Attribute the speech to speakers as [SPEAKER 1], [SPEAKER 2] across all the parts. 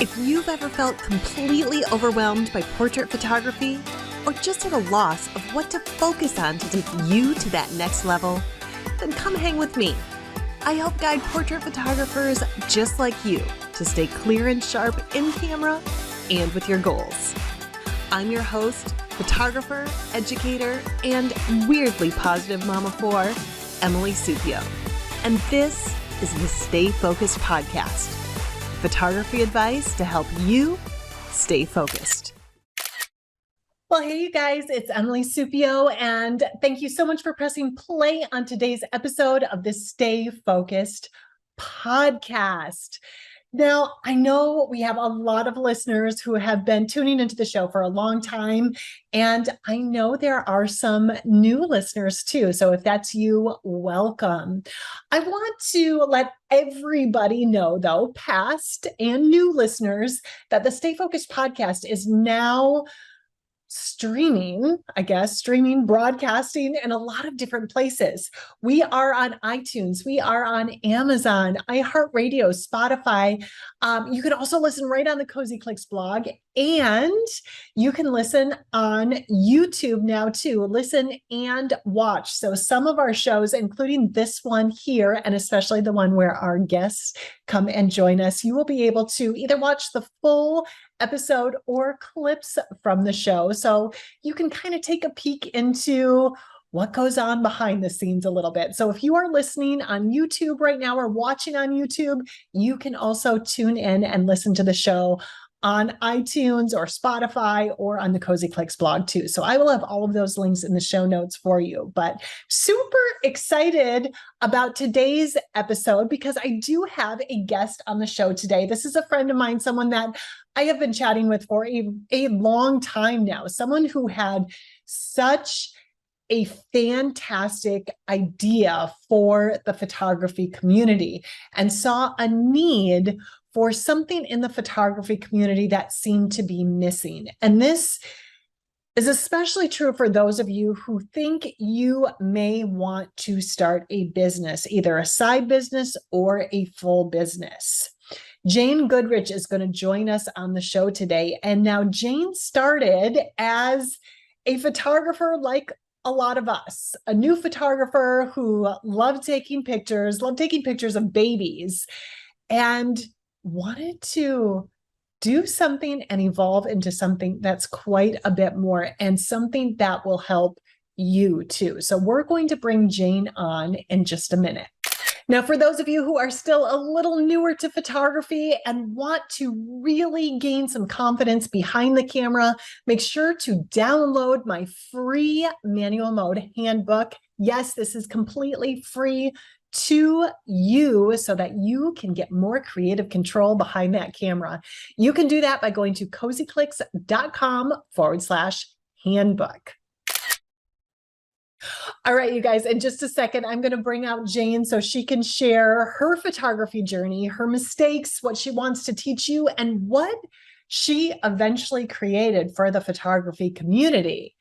[SPEAKER 1] If you've ever felt completely overwhelmed by portrait photography, or just at a loss of what to focus on to take you to that next level, then come hang with me. I help guide portrait photographers just like you to stay clear and sharp in camera and with your goals. I'm your host, photographer, educator, and weirdly positive mama of four, Emily Supio. And this is the Stay Focused podcast. Photography advice to help you stay focused. Well, hey, you guys, it's Emily Supio, and thank you so much for pressing play on today's episode of the Stay Focused podcast. Now, I know we have a lot of listeners who have been tuning into the show for a long time, and I know there are some new listeners too. So if that's you, welcome. I want to let everybody know, though, past and new listeners, that the Stay Focused podcast is now streaming, broadcasting in a lot of different places. We are on iTunes. We are on Amazon, iHeartRadio, Spotify. You can also listen right on the Cozy Clicks blog, and you can listen on YouTube now too. Listen and watch. So some of our shows, including this one here, and especially the one where our guests come and join us, you will be able to either watch the full episode or clips from the show. So you can kind of take a peek into what goes on behind the scenes a little bit. So if you are listening on YouTube right now or watching on YouTube, you can also tune in and listen to the show on iTunes or Spotify or on the Cozy Clicks blog too. So I will have all of those links in the show notes for you. But super excited about today's episode because I do have a guest on the show today. This is a friend of mine, someone that I have been chatting with for a long time now, someone who had such a fantastic idea for the photography community and saw a need for something in the photography community that seemed to be missing. And this is especially true for those of you who think you may want to start a business, either a side business or a full business. Jane Goodrich is going to join us on the show today. And now Jane started as a photographer like a lot of us, a new photographer who loved taking pictures of babies, and wanted to do something and evolve into something that's quite a bit more and something that will help you too. So we're going to bring Jane on in just a minute. Now, for those of you who are still a little newer to photography and want to really gain some confidence behind the camera, make sure to download my free manual mode handbook. Yes, this is completely free to you so that you can get more creative control behind that camera. You can do that by going to cozyclicks.com/handbook. All right, you guys, in just a second, I'm going to bring out Jane so she can share her photography journey, her mistakes, what she wants to teach you, and what she eventually created for the photography community.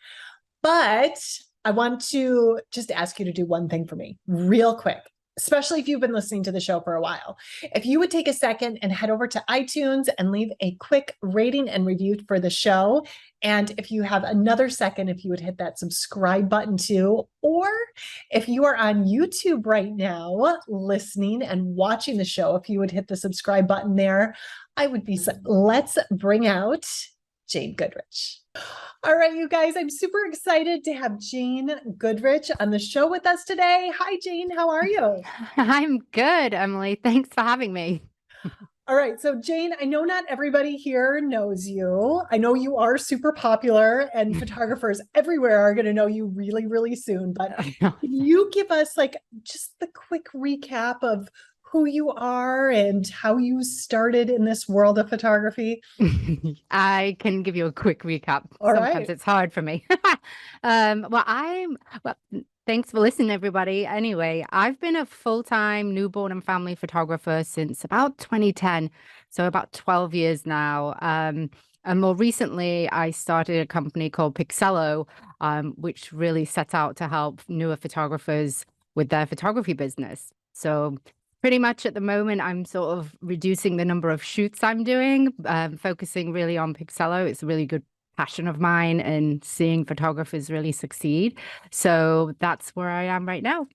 [SPEAKER 1] But I want to just ask you to do one thing for me real quick, especially if you've been listening to the show for a while. If you would take a second and head over to iTunes and leave a quick rating and review for the show. And if you have another second, if you would hit that subscribe button too, or if you are on YouTube right now, listening and watching the show, if you would hit the subscribe button there, I would be, let's bring out Jane Goodrich. All right, you guys, I'm super excited to have Jane Goodrich on the show with us today. Hi, Jane. How are you?
[SPEAKER 2] I'm good, Emily. Thanks for having me.
[SPEAKER 1] All right. So, Jane, I know not everybody here knows you. I know you are super popular and photographers everywhere are going to know you really, really soon. But can you give us just the quick recap of who you are and how you started in this world of photography?
[SPEAKER 2] I can give you a quick recap.
[SPEAKER 1] All
[SPEAKER 2] Sometimes
[SPEAKER 1] right.
[SPEAKER 2] it's hard for me. Thanks for listening, everybody. Anyway, I've been a full-time newborn and family photographer since about 2010, so about 12 years now. And more recently, I started a company called Pixelo, which really set out to help newer photographers with their photography business. So Pretty much at the moment, I'm sort of reducing the number of shoots I'm doing, focusing really on Pixelo. It's a really good passion of mine and seeing photographers really succeed. So that's where I am right now.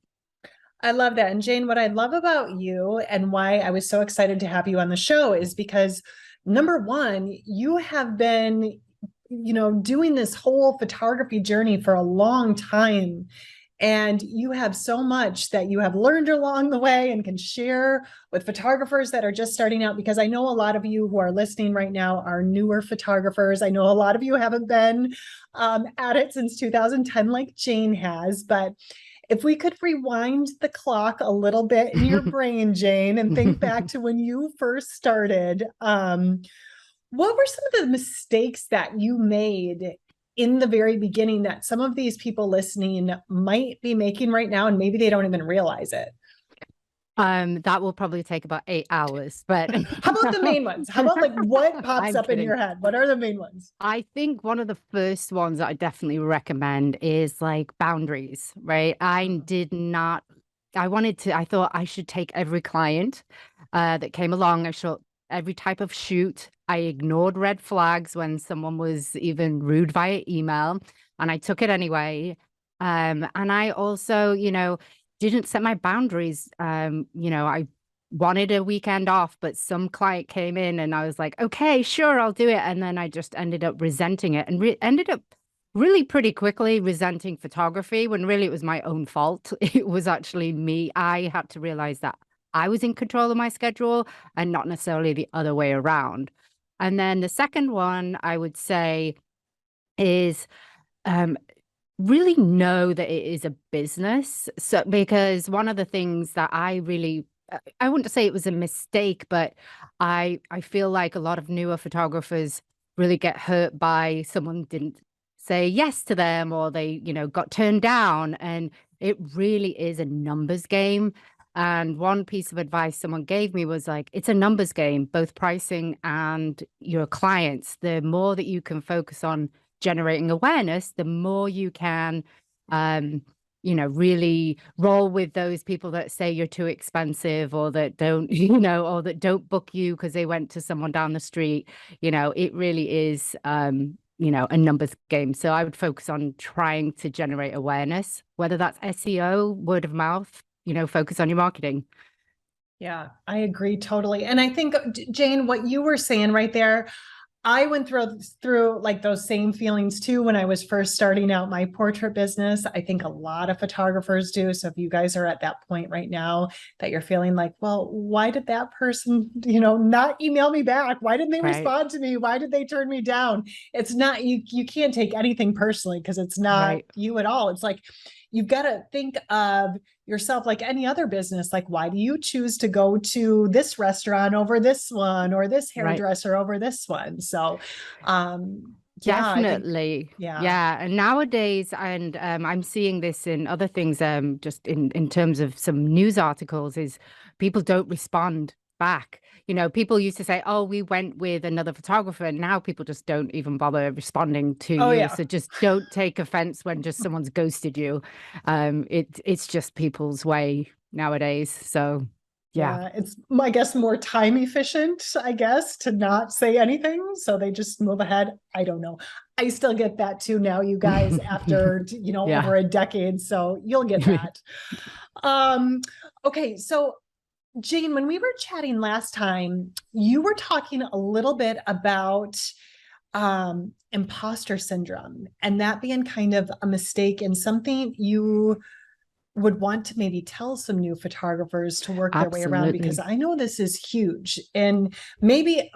[SPEAKER 3] I love that. And Jane, what I love about you and why I was so excited to have you on the show is because number one, you have been, doing this whole photography journey for a long time. And you have so much that you have learned along the way and can share with photographers that are just starting out, because I know a lot of you who are listening right now are newer photographers. I know a lot of you haven't been at it since 2010 like Jane has, but if we could rewind the clock a little bit in your brain, Jane, and think back to when you first started, what were some of the mistakes that you made in the very beginning that some of these people listening might be making right now, and maybe they don't even realize it?
[SPEAKER 2] That will probably take about 8 hours, but
[SPEAKER 3] how about the main ones? How about like what pops
[SPEAKER 2] I'm
[SPEAKER 3] up
[SPEAKER 2] kidding.
[SPEAKER 3] in your head? What are the main ones?
[SPEAKER 2] I think one of the first ones that I definitely recommend is like boundaries, right? I thought I should take every client that came along. I shot every type of shoot. I ignored red flags when someone was even rude via email, and I took it anyway. And I also, didn't set my boundaries. I wanted a weekend off, but some client came in and I was like, okay, sure, I'll do it. And then I just ended up resenting it and ended up really pretty quickly resenting photography when really it was my own fault. It was actually me. I had to realize that I was in control of my schedule and not necessarily the other way around. And then the second one I would say is, really know that it is a business. So, because one of the things that I wouldn't say it was a mistake, but I feel like a lot of newer photographers really get hurt by someone didn't say yes to them, or they, got turned down. And it really is a numbers game. And one piece of advice someone gave me was like, it's a numbers game, both pricing and your clients. The more that you can focus on generating awareness, the more you can, really roll with those people that say you're too expensive, or that don't, or that don't book you because they went to someone down the street. It really is, a numbers game. So I would focus on trying to generate awareness, whether that's SEO, word of mouth, focus on your marketing.
[SPEAKER 3] Yeah, I agree totally. And I think, Jane, what you were saying right there, I went through like those same feelings too when I was first starting out my portrait business. I think a lot of photographers do. So if you guys are at that point right now that you're feeling like, well, why did that person, not email me back? Why didn't they respond to me? Why did they turn me down? It's not, you can't take anything personally because it's not you at all. It's like, you've got to think of yourself like any other business. Like, why do you choose to go to this restaurant over this one, or this hairdresser over this one? So,
[SPEAKER 2] definitely. Yeah. And nowadays, and I'm seeing this in other things, just in terms of some news articles, is people don't respond back. People used to say, oh, we went with another photographer, and now people just don't even bother responding to you.
[SPEAKER 3] Yeah.
[SPEAKER 2] So just don't take offense when just someone's ghosted you. It's just people's way nowadays. So yeah,
[SPEAKER 3] it's, I guess, more time efficient, to not say anything. So they just move ahead. I don't know. I still get that too now, you guys, after, over a decade. So you'll get that. Okay. So Jane, when we were chatting last time, you were talking a little bit about imposter syndrome, and that being kind of a mistake and something you would want to maybe tell some new photographers to work their way around, because I know this is huge, and maybe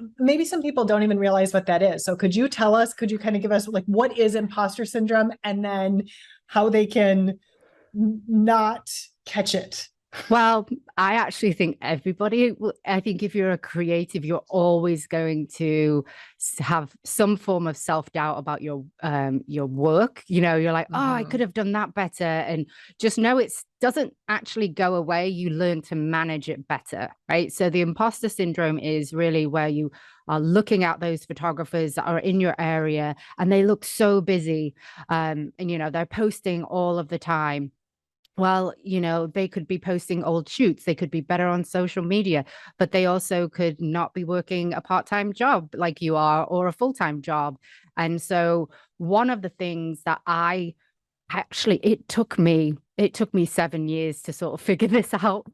[SPEAKER 3] some people don't even realize what that is. So could you kind of give us like, what is imposter syndrome, and then how they can not catch it?
[SPEAKER 2] Well, I actually think I think if you're a creative, you're always going to have some form of self-doubt about your work. You're like, oh, I could have done that better. And just know it doesn't actually go away. You learn to manage it better, right? So the imposter syndrome is really where you are looking at those photographers that are in your area and they look so busy. And they're posting all of the time. Well, they could be posting old shoots. They could be better on social media, but they also could not be working a part-time job like you are, or a full-time job. And so one of the things that it took me 7 years to sort of figure this out.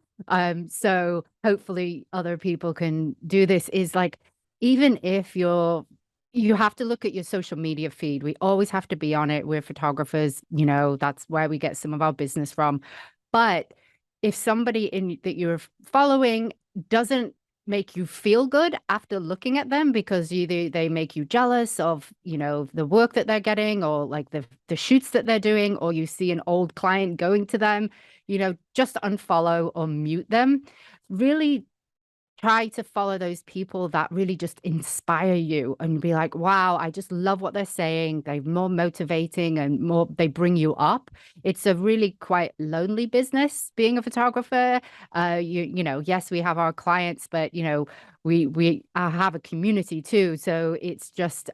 [SPEAKER 2] So hopefully other people can do this, is like, even if you have to look at your social media feed. We always have to be on it. We're photographers, that's where we get some of our business from. But if somebody that you're following doesn't make you feel good after looking at them, because either they make you jealous of, the work that they're getting, or like the shoots that they're doing, or you see an old client going to them, just unfollow or mute them. Really try to follow those people that really just inspire you and be like, wow, I just love what they're saying. They're more motivating and they bring you up. It's a really quite lonely business being a photographer. Yes, we have our clients, but we have a community too. So it's just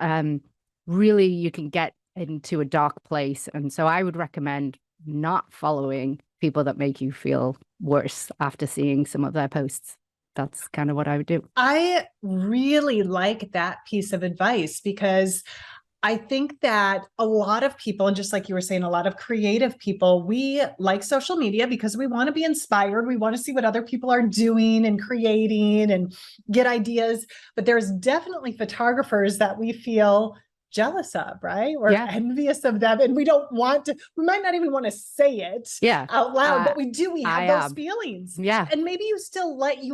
[SPEAKER 2] really, you can get into a dark place. And so I would recommend not following people that make you feel worse after seeing some of their posts. That's kind of what I would do.
[SPEAKER 3] I really like that piece of advice, because I think that a lot of people, and just like you were saying, a lot of creative people, we like social media because we want to be inspired. We want to see what other people are doing and creating and get ideas. But there's definitely photographers that we feel jealous of, right? Or envious of them. And we don't want to, we might not even want to say it out loud, but we do. We have those feelings.
[SPEAKER 2] Yeah.
[SPEAKER 3] And maybe you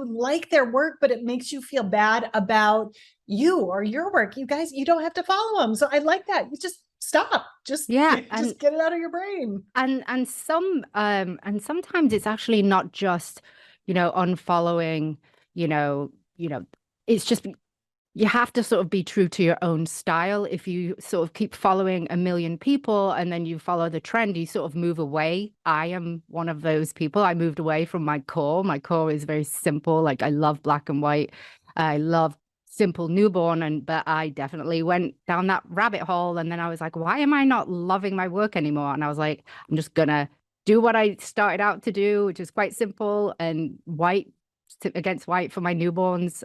[SPEAKER 3] like their work, but it makes you feel bad about you or your work. You guys, you don't have to follow them. So I like that. You just stop. Just get it out of your brain.
[SPEAKER 2] And sometimes it's actually not just, unfollowing, it's just, you have to sort of be true to your own style. If you sort of keep following a million people and then you follow the trend, you sort of move away. I am one of those people. I moved away from my core. My core is very simple. Like, I love black and white. I love simple newborn, but I definitely went down that rabbit hole. And then I was like, why am I not loving my work anymore? And I was like, I'm just gonna do what I started out to do, which is quite simple, and white against white for my newborns.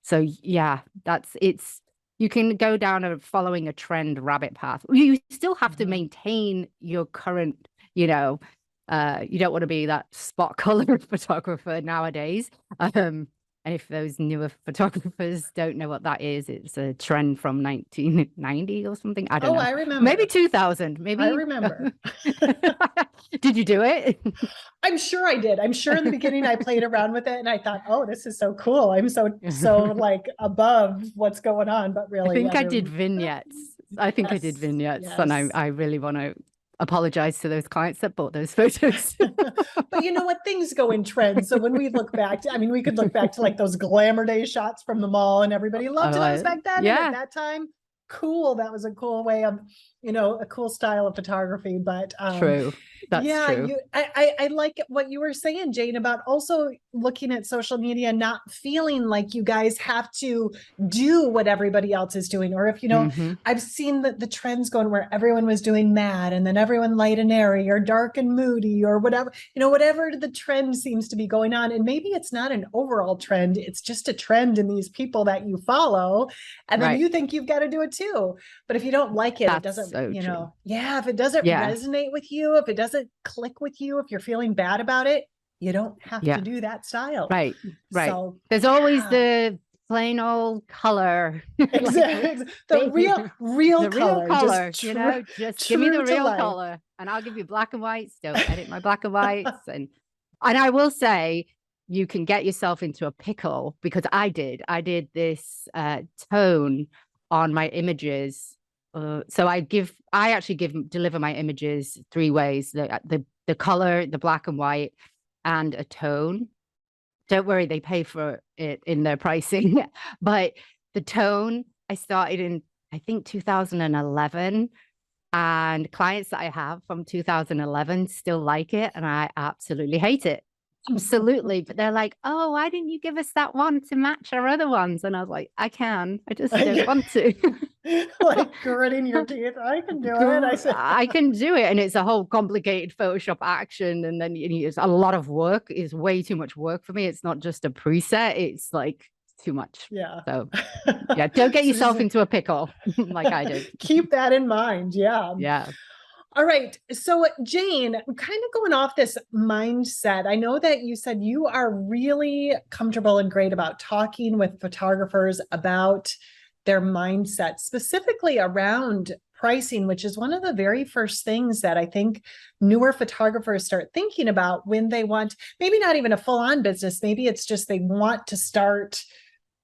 [SPEAKER 2] So yeah, you can go down following a trend rabbit path. You still have to maintain your current, you don't want to be that spot color photographer nowadays. And if those newer photographers don't know what that is, it's a trend from 1990 or something. I don't know.
[SPEAKER 3] I remember.
[SPEAKER 2] Maybe 2000. Maybe.
[SPEAKER 3] I remember.
[SPEAKER 2] Did you do it?
[SPEAKER 3] I'm sure I did. I'm sure in the beginning I played around with it and I thought, oh, this is so cool. I'm so like above what's going on. But really,
[SPEAKER 2] I think I did vignettes. I did vignettes. And I really want to apologize to those clients that bought those photos.
[SPEAKER 3] But you know what? Things go in trends. So when we look back to, we could look back to like those glamour day shots from the mall, and everybody loved those back then.
[SPEAKER 2] Yeah.
[SPEAKER 3] And at that time, cool. That was a cool way of, a cool style of photography. But
[SPEAKER 2] true. That's true.
[SPEAKER 3] I like what you were saying, Jane, about also looking at social media, not feeling like you guys have to do what everybody else is doing. Or if, I've seen the trends going where everyone was doing matte and then everyone light and airy or dark and moody or whatever, whatever the trend seems to be going on. And maybe it's not an overall trend. It's just a trend in these people that you follow. And then you think you've got to do it too. But if you don't like it, it doesn't, if it doesn't resonate with you, if it doesn't click with you, if you're feeling bad about it, you don't have to do that style.
[SPEAKER 2] Right.
[SPEAKER 3] So
[SPEAKER 2] there's always the plain old color.
[SPEAKER 3] Exactly. The real color.
[SPEAKER 2] Just give me the real color and I'll give you black and whites. Don't edit my black and whites. And I will say, you can get yourself into a pickle, because I did this tone on my images. So I deliver my images 3 ways: the color, the black and white, and a tone. Don't worry, they pay for it in their pricing. But the tone, I started in, I think, 2011, and clients that I have from 2011 still like it, and I absolutely hate it. Absolutely. But they're like, oh, why didn't you give us that one to match our other ones? And I was like, I just don't want to.
[SPEAKER 3] Like gritting your teeth. I can do it. I said,
[SPEAKER 2] I can do it. And it's a whole complicated Photoshop action. And then it's a lot of work. It's way too much work for me. It's not just a preset. It's like too much.
[SPEAKER 3] yeah.
[SPEAKER 2] So yeah, don't get
[SPEAKER 3] So
[SPEAKER 2] yourself
[SPEAKER 3] just
[SPEAKER 2] into a pickle like I did.
[SPEAKER 3] keep that in mind. Yeah.
[SPEAKER 2] Yeah.
[SPEAKER 3] All right. So, Jane, kind of going off this mindset, I know that you said you are really comfortable and great about talking with photographers about their mindset, specifically around pricing, which is one of the very first things that I think newer photographers start thinking about when they want, maybe not even a full-on business, maybe it's just they want to start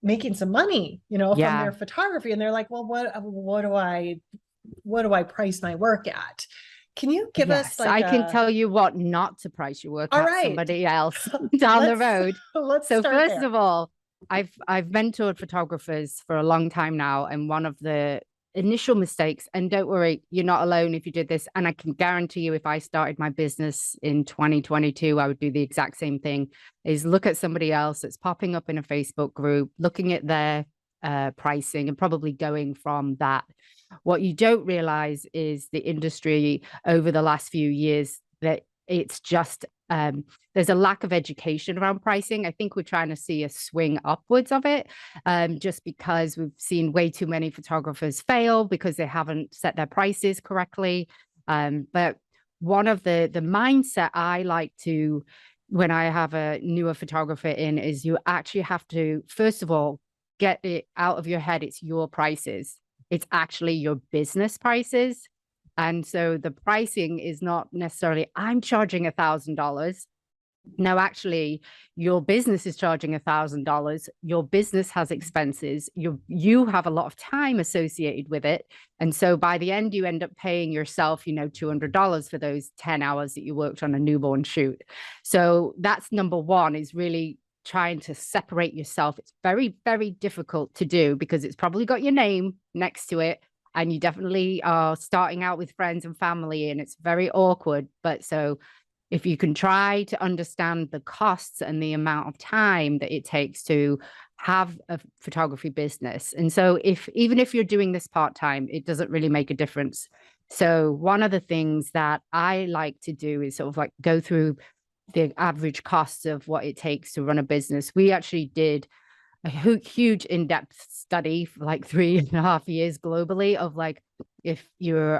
[SPEAKER 3] making some money, from their photography. And they're like, well, what do I price my work at? Can you give us like
[SPEAKER 2] I can tell you what not to price your work
[SPEAKER 3] All
[SPEAKER 2] at
[SPEAKER 3] right.
[SPEAKER 2] somebody else down the road.
[SPEAKER 3] Let's
[SPEAKER 2] So
[SPEAKER 3] start
[SPEAKER 2] first
[SPEAKER 3] there.
[SPEAKER 2] of all, I've mentored photographers for a long time now, and one of the initial mistakes, and don't worry, you're not alone if you did this, and I can guarantee you if I started my business in 2022, I would do the exact same thing, is look at somebody else that's popping up in a Facebook group, looking at their pricing and probably going from that. What you don't realize is the industry over the last few years, that it's just there's a lack of education around pricing. I think we're trying to see a swing upwards of it, just because we've seen way too many photographers fail because they haven't set their prices correctly. But one of the mindset I like to, when I have a newer photographer in, is you actually have to, first of all, get it out of your head. It's your prices. It's actually your business prices. And so the pricing is not necessarily, I'm charging $1,000. No, actually, your business is charging $1,000. Your business has expenses. You have a lot of time associated with it. And so by the end, you end up paying yourself, $200 for those 10 hours that you worked on a newborn shoot. So that's number one, is really trying to separate yourself. It's very, very difficult to do because it's probably got your name next to it. And you definitely are starting out with friends and family, and it's very awkward. But so if you can try to understand the costs and the amount of time that it takes to have a photography business. And so even if you're doing this part-time, it doesn't really make a difference. So one of the things that I like to do is sort of like go through the average costs of what it takes to run a business. We actually did a huge in-depth study for like 3.5 years globally of like,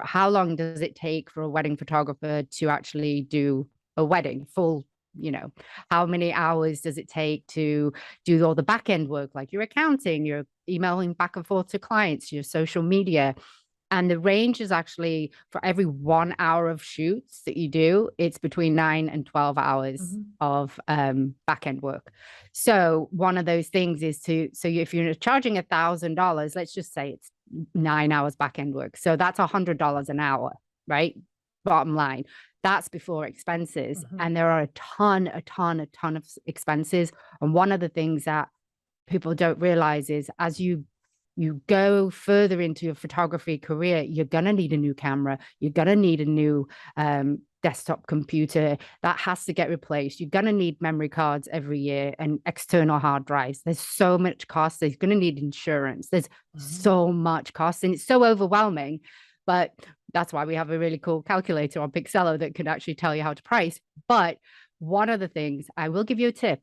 [SPEAKER 2] how long does it take for a wedding photographer to actually do a wedding full, how many hours does it take to do all the back end work, like your accounting, your emailing back and forth to clients, your social media. And the range is actually, for every 1 hour of shoots that you do, it's between 9 and 12 hours of back end work. So one of those things is so if you're charging $1,000, let's just say it's 9 hours back end work. So that's $100 an hour, right? Bottom line. That's before expenses. And there are a ton of expenses. And one of the things that people don't realize is as you go further into your photography career, you're going to need a new camera. You're going to need a new desktop computer that has to get replaced. You're going to need memory cards every year and external hard drives. There's so much cost. There's going to need insurance. There's so much cost, and it's so overwhelming. But that's why we have a really cool calculator on Pixelo that can actually tell you how to price. But one of the things, I will give you a tip,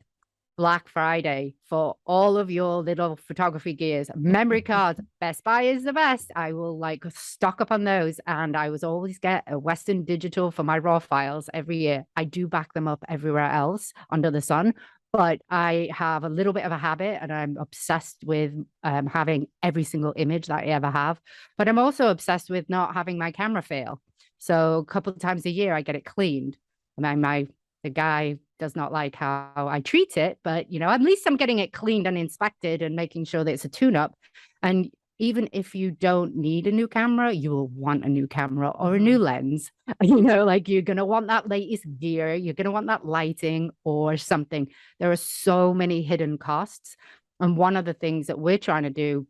[SPEAKER 2] Black Friday for all of your little photography gears, memory cards, Best Buy is the best. I will like stock up on those. And I was always get a Western Digital for my raw files every year. I do back them up everywhere else under the sun, but I have a little bit of a habit, and I'm obsessed with having every single image that I ever have. But I'm also obsessed with not having my camera fail. So a couple of times a year, I get it cleaned. And the guy does not like how I treat it, but at least I'm getting it cleaned and inspected and making sure that it's a tune-up. And even if you don't need a new camera, you will want a new camera or a new lens. Like you're going to want that latest gear. You're going to want that lighting or something. There are so many hidden costs. And one of the things that we're trying to do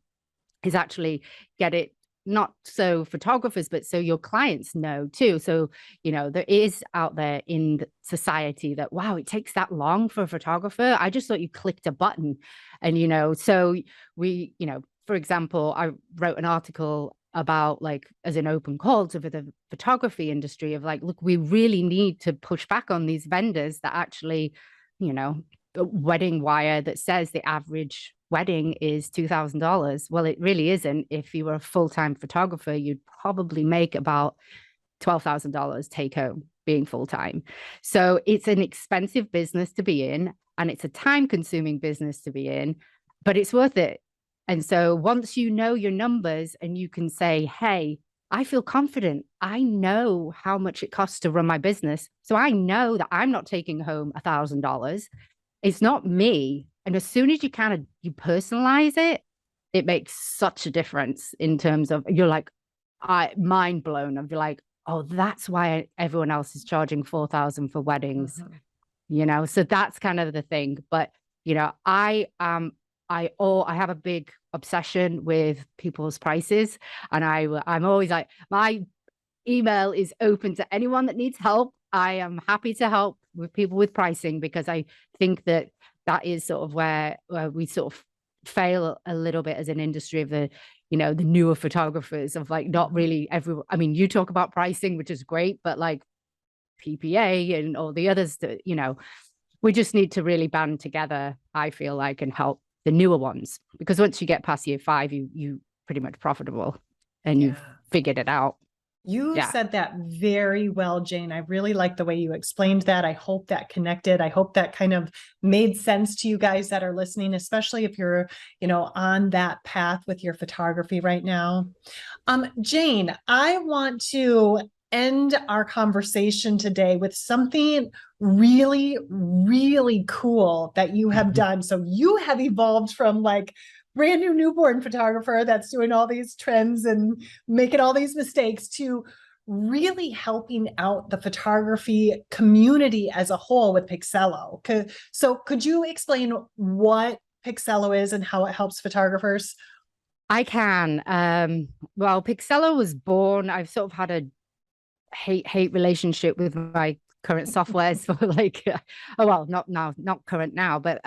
[SPEAKER 2] is actually get it not so photographers, but so your clients know too. So, there is out there in society that, wow, it takes that long for a photographer. I just thought you clicked a button. And, so we, for example, I wrote an article about like as an open call to the photography industry of like, look, we really need to push back on these vendors that actually, you know, a wedding wire that says the average wedding is $2,000. Well, it really isn't. If you were a full-time photographer, you'd probably make about $12,000 take home being full-time. So it's an expensive business to be in, and it's a time-consuming business to be in, but it's worth it. And so once you know your numbers and you can say, hey, I feel confident. I know how much it costs to run my business. So I know that I'm not taking home $1,000. It's not me. And as soon as you you personalize it, it makes such a difference in terms of you're like, mind blown. I'd be like, oh, that's why everyone else is charging $4,000 for weddings, you know? So that's kind of the thing. But, you know, I have a big obsession with people's prices. And I'm always like, my email is open to anyone that needs help. I am happy to help with people with pricing, because I think that is sort of where we sort of fail a little bit as an industry of the, you know, the newer photographers of like not really everyone. I mean, you talk about pricing, which is great, but like PPA and all the others that, you know, we just need to really band together, I feel like, and help the newer ones, because once you get past year 5, you pretty much profitable and you've figured it out.
[SPEAKER 3] You said that very well, Jane. I really like the way you explained that. I hope that connected. I hope that kind of made sense to you guys that are listening, especially if you're, you know, on that path with your photography right now. Jane, I want to end our conversation today with something really, really cool that you have done. So you have evolved from like brand new newborn photographer that's doing all these trends and making all these mistakes to really helping out the photography community as a whole with Pixelo. So could you explain what Pixelo is and how it helps photographers?
[SPEAKER 2] I can. Well, Pixelo was born, I've sort of had a hate relationship with my current softwares for like, well, not current now, but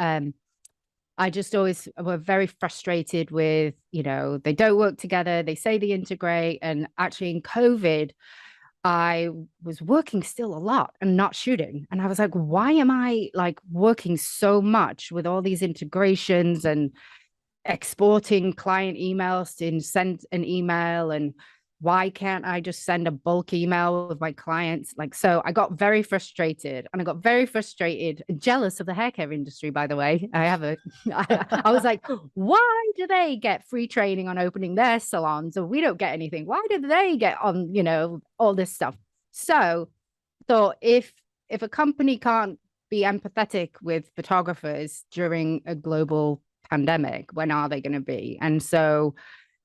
[SPEAKER 2] I just always were very frustrated with, you know, they don't work together. They say they integrate. And actually in COVID, I was working still a lot and not shooting. And I was like, why am I like working so much with all these integrations and exporting client emails to send an email, and why can't I just send a bulk email with my clients? Like, so I got very frustrated, and I got very frustrated and jealous of the hair care industry, by the way. I was like, why do they get free training on opening their salons and we don't get anything? Why do they get on, you know, all this stuff? So if a company can't be empathetic with photographers during a global pandemic, when are they going to be? And so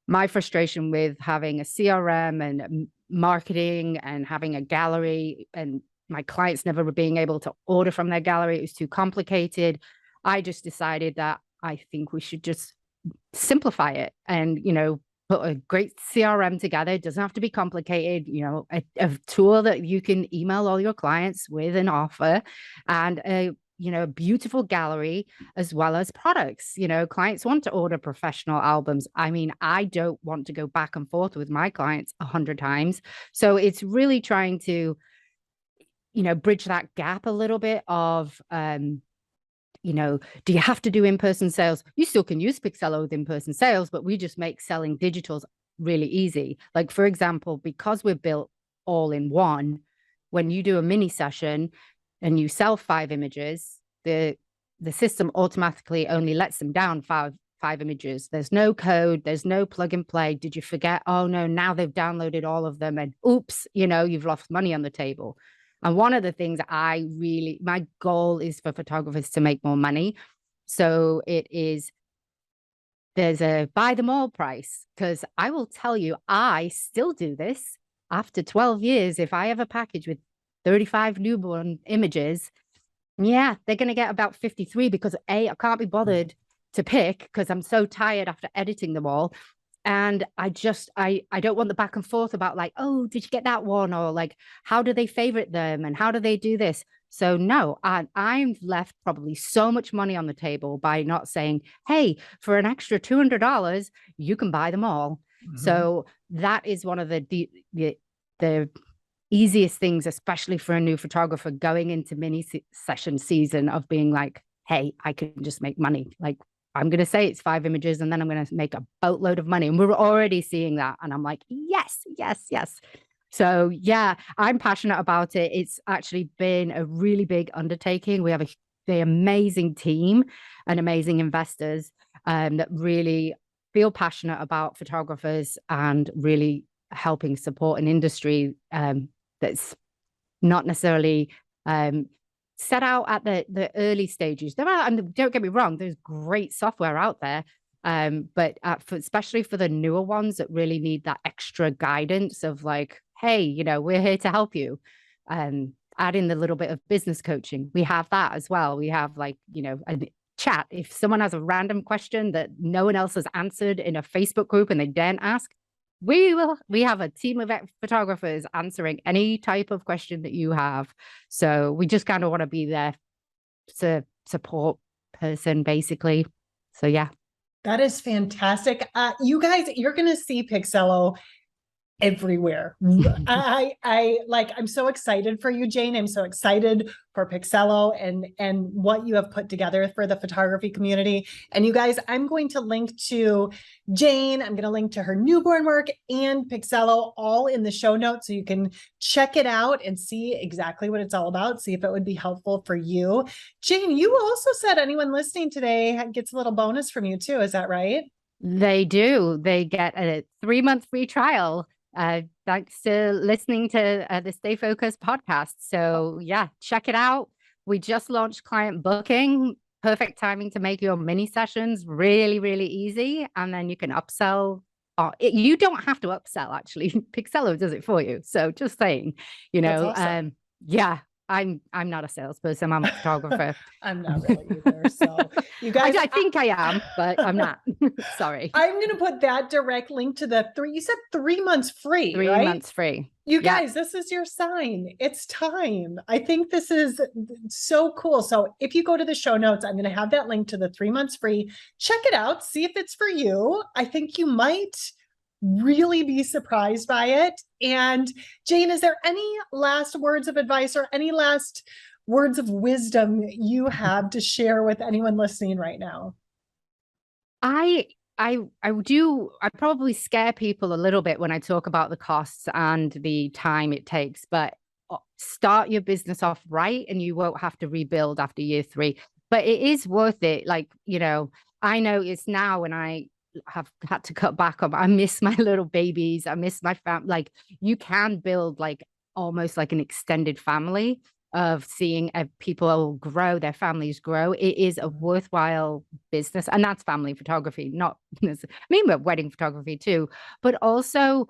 [SPEAKER 2] my frustration with having a CRM and marketing and having a gallery and my clients never being able to order from their gallery, it was too complicated. I just decided that I think we should just simplify it and, you know, put a great CRM together. It doesn't have to be complicated, you know, a tool that you can email all your clients with an offer, and a, you know, beautiful gallery as well as products. You know, clients want to order professional albums. I mean, I don't want to go back and forth with my clients 100 times. So it's really trying to, you know, bridge that gap a little bit of, you know, do you have to do in-person sales? You still can use Pixelo with in-person sales, but we just make selling digitals really easy. Like, for example, because we're built all in one, when you do a mini session and you sell 5 images, the system automatically only lets them down five images. There's no code, there's no plug and play. Did you forget? Oh no, now they've downloaded all of them, and oops, you know, you've lost money on the table. And one of the things my goal is for photographers to make more money. So there's a buy them all price, because I will tell you, I still do this after 12 years. If I have a package with 35 newborn images, yeah, they're going to get about 53, because I can't be bothered to pick because I'm so tired after editing them all. And I don't want the back and forth about like, oh, did you get that one? Or like, how do they favorite them? And how do they do this? So no, I'm left probably so much money on the table by not saying, hey, for an extra $200, you can buy them all. So that is one of the easiest things, especially for a new photographer going into mini session season, of being like, hey, I can just make money. Like, I'm going to say it's 5 images and then I'm going to make a boatload of money. And we're already seeing that. And I'm like, yes, yes, yes. So yeah, I'm passionate about it. It's actually been a really big undertaking. We have the amazing team and amazing investors that really feel passionate about photographers and really helping support an industry that's not necessarily set out at the early stages. There are, and don't get me wrong, there's great software out there, but especially for the newer ones that really need that extra guidance of like, hey, you know, we're here to help you. Add in the little bit of business coaching. We have that as well. We have like, you know, a chat. If someone has a random question that no one else has answered in a Facebook group and they daren't ask, we have a team of photographers answering any type of question that you have. So we just kind of want to be there to support person, basically. So yeah.
[SPEAKER 3] That is fantastic. You guys, you're going to see Pixelo everywhere. I'm so excited for you, Jane. I'm so excited for Pixelo and what you have put together for the photography community. And you guys, I'm going to link to Jane. I'm going to link to her newborn work and Pixelo all in the show notes, so you can check it out and see exactly what it's all about. See if it would be helpful for you. Jane, you also said anyone listening today gets a little bonus from you too. Is that right?
[SPEAKER 2] They do. They get a 3-month free trial. Thanks to listening to the Stay Focused podcast. So yeah, check it out. We just launched client booking. Perfect timing to make your mini sessions really, really easy. And then you can upsell. You don't have to upsell, actually. Pixelo does it for you. So just saying, you know,
[SPEAKER 3] That's awesome.
[SPEAKER 2] Yeah. I'm not a salesperson. I'm a photographer.
[SPEAKER 3] I'm not really either. So you guys,
[SPEAKER 2] I think I am, but I'm not. Sorry.
[SPEAKER 3] I'm going to put that direct link to the you said 3 months free,
[SPEAKER 2] 3
[SPEAKER 3] right?
[SPEAKER 2] months free.
[SPEAKER 3] You guys, this is your sign. It's time. I think this is so cool. So if you go to the show notes, I'm going to have that link to the 3 months free. Check it out. See if it's for you. I think you might really be surprised by it. And Jane, is there any last words of advice or any last words of wisdom you have to share with anyone listening right now?
[SPEAKER 2] I probably scare people a little bit when I talk about the costs and the time it takes, but start your business off right and you won't have to rebuild after year 3. But it is worth it. Like, you know, I know it's now when I have had to cut back on, I miss my little babies. I miss my family. Like, you can build like almost like an extended family of seeing people grow, their families grow. It is a worthwhile business. And that's family photography, not, I mean, but wedding photography too. But also,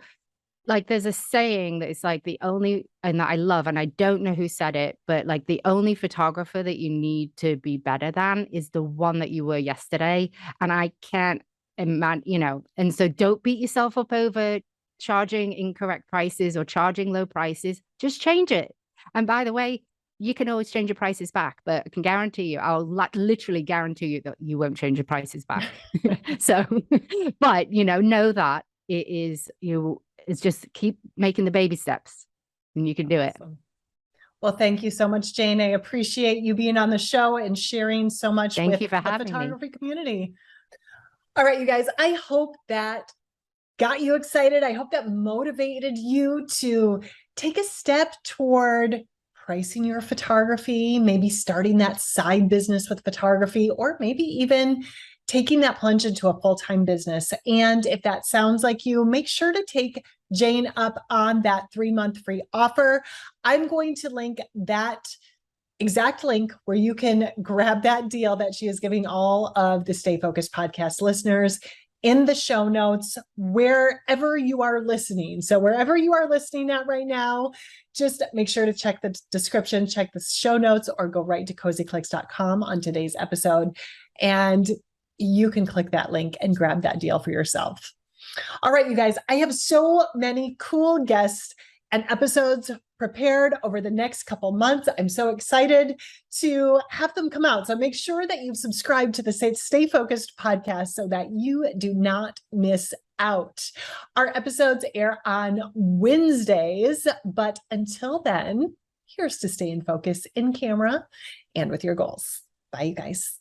[SPEAKER 2] like, there's a saying that it's like the only, and that I love, and I don't know who said it, but like the only photographer that you need to be better than is the one that you were yesterday. And I can't imagine, you know, and so don't beat yourself up over charging incorrect prices or charging low prices. Just change it. And by the way, you can always change your prices back, but I can guarantee you, I'll literally guarantee you that you won't change your prices back. So, but you know that it is, it's just keep making the baby steps and you can do it.
[SPEAKER 3] Well, thank you so much, Jane. I appreciate you being on the show and sharing so much with the photography community. All right, you guys, I hope that got you excited. I hope that motivated you to take a step toward pricing your photography, maybe starting that side business with photography, or maybe even taking that plunge into a full-time business. And if that sounds like you, make sure to take Jane up on that 3-month free offer. I'm going to link that exact link where you can grab that deal that she is giving all of the Stay Focused podcast listeners in the show notes, wherever you are listening. So wherever you are listening at right now, just make sure to check the description, check the show notes, or go right to cozyclicks.com on today's episode. And you can click that link and grab that deal for yourself. All right, you guys, I have so many cool guests and episodes prepared over the next couple months. I'm so excited to have them come out. So make sure that you've subscribed to the Stay Focused podcast so that you do not miss out. Our episodes air on Wednesdays, but until then, here's to stay in focus in camera and with your goals. Bye, you guys.